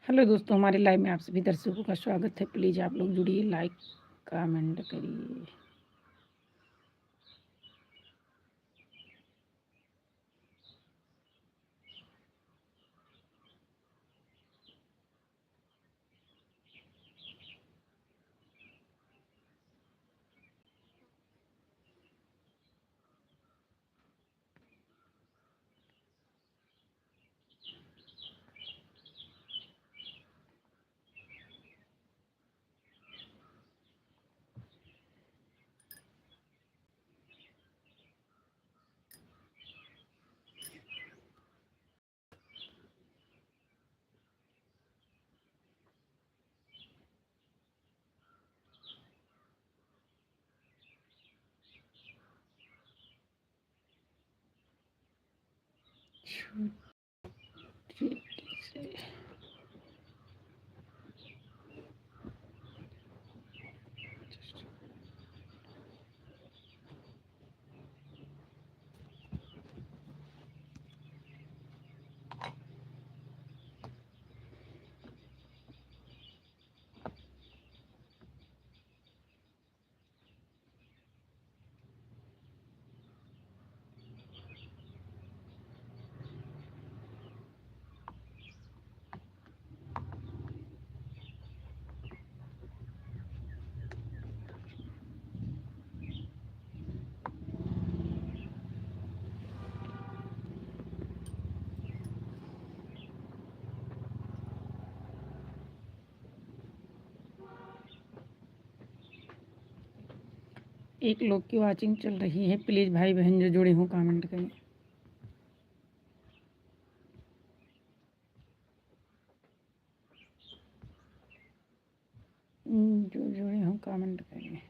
Hello दोस्तों, हमारे live में आप सभी दर्शकों का स्वागत है। प्लीज़ आप लोग जुड़िए, लाइक कमेंट करिए। छोटी से एक लोग की वाचिंग चल रही है। प्लीज़ भाई बहन जो जुड़े हों कमेंट करें। जो जुड़े हों कमेंट करें।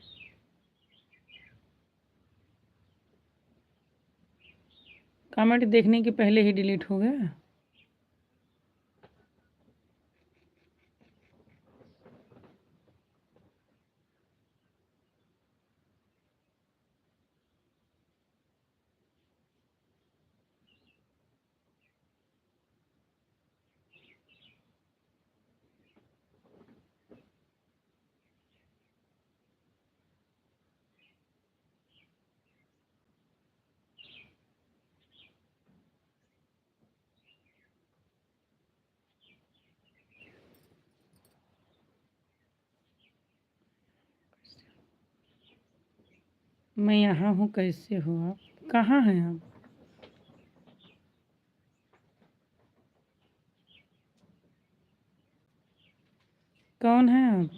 कमेंट देखने के पहले ही डिलीट हो गया। मैं यहाँ हूँ, कैसे हो आप? कहाँ हैं आप? कौन हैं आप?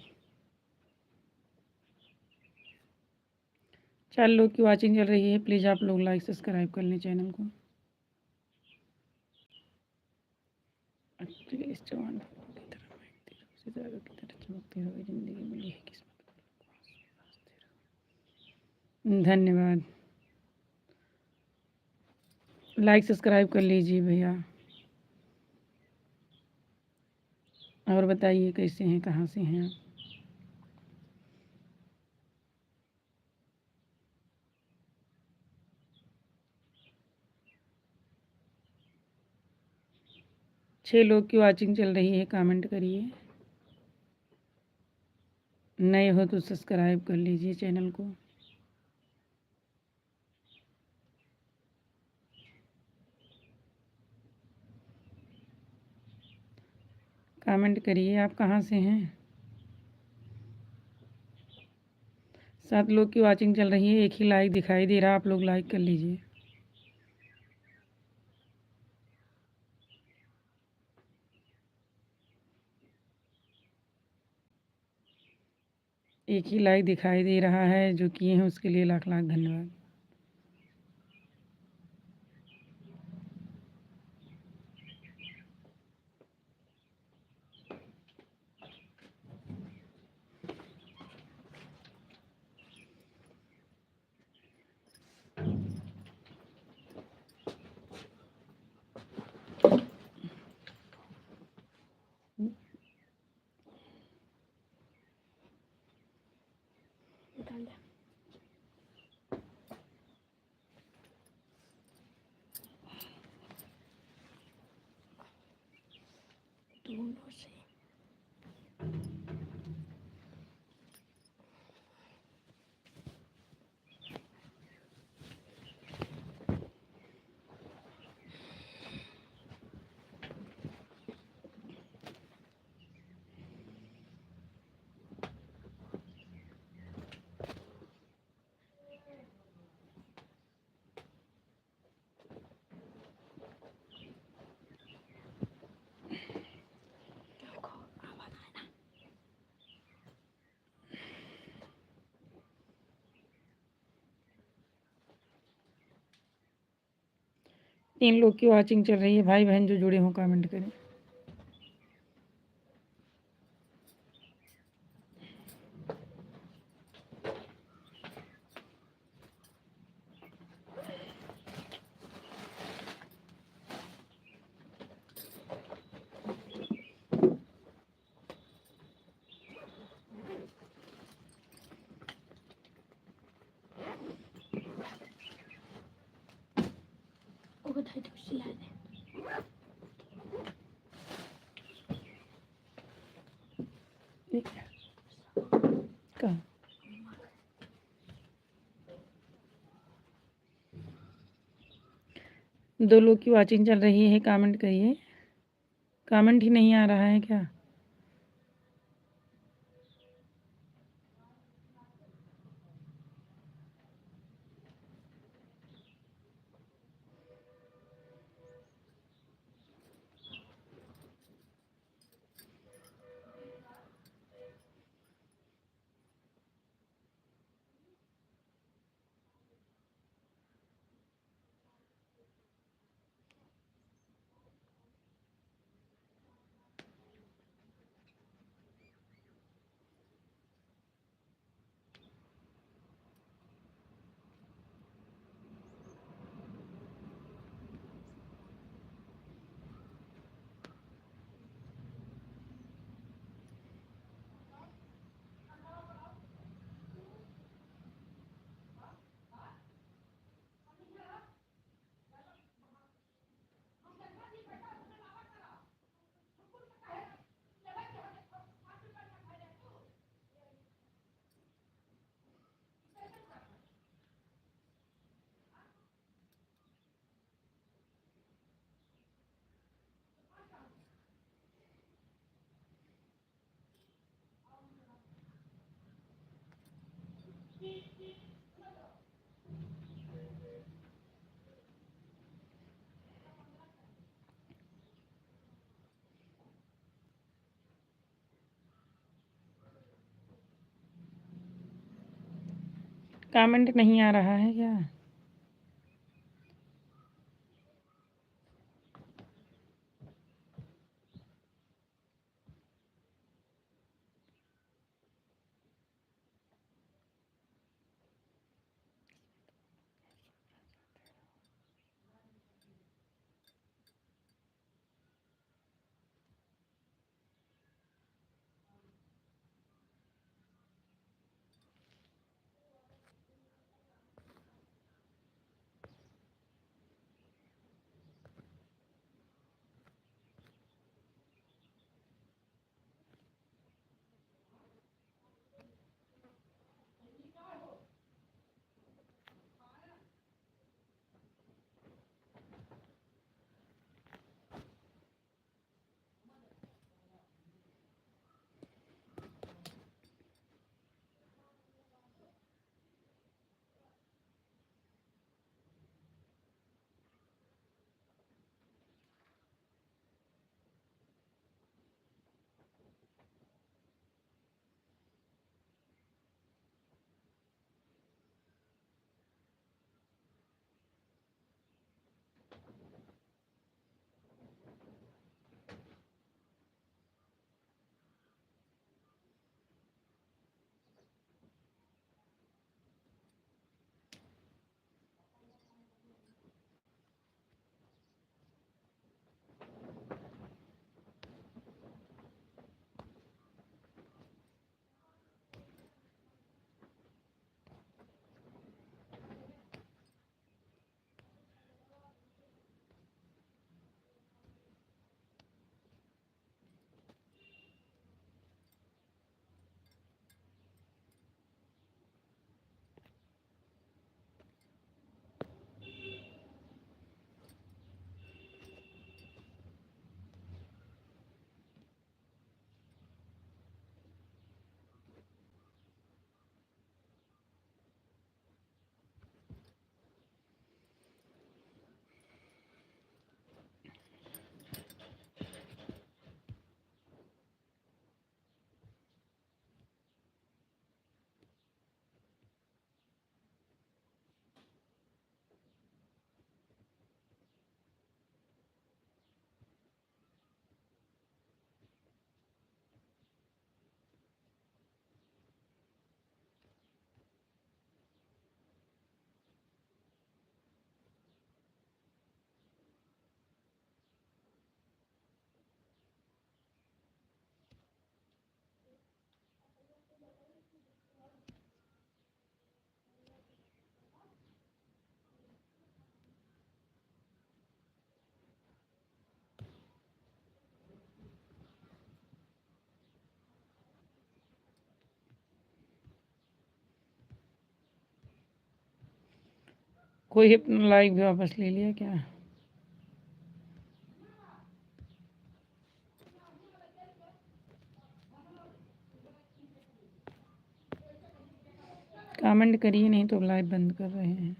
4 लोग की वाचिंग चल रही है। प्लीज़ आप लोग लाइक सब्सक्राइब कर लें चैनल को। अखिलेश चौहान की तरह महकती रहो, सितारों की तरह चमकती रहो, जिंदगी मिली है किस्मत को। धन्यवाद। लाइक सब्सक्राइब कर लीजिए भैया। और बताइए कैसे हैं, कहाँ से हैं आप? छः लोग की वाचिंग चल रही है, कमेंट करिए। नए हो तो सब्सक्राइब कर लीजिए चैनल को। कमेंट करिए, आप कहाँ से हैं? 7 लोग की वाचिंग चल रही है, एक ही लाइक दिखाई दे रहा, आप लोग लाइक कर लीजिए। एक ही लाइक दिखाई दे रहा है, जो किए हैं उसके लिए लाख लाख धन्यवाद। दोनों से 3 लोग की वॉचिंग चल रही है। भाई बहन जो जुड़े हों कमेंट करें। कहाँ? दो लोग की वॉचिंग चल रही है, कमेंट करिए। कमेंट ही नहीं आ रहा है क्या? कमेंट नहीं आ रहा है क्या? कोई अपना लाइक भी वापस ले लिया क्या? कमेंट करिए, नहीं तो लाइव बंद कर रहे हैं।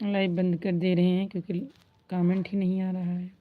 लाइव बंद कर दे रहे हैं क्योंकि कमेंट ही नहीं आ रहा है।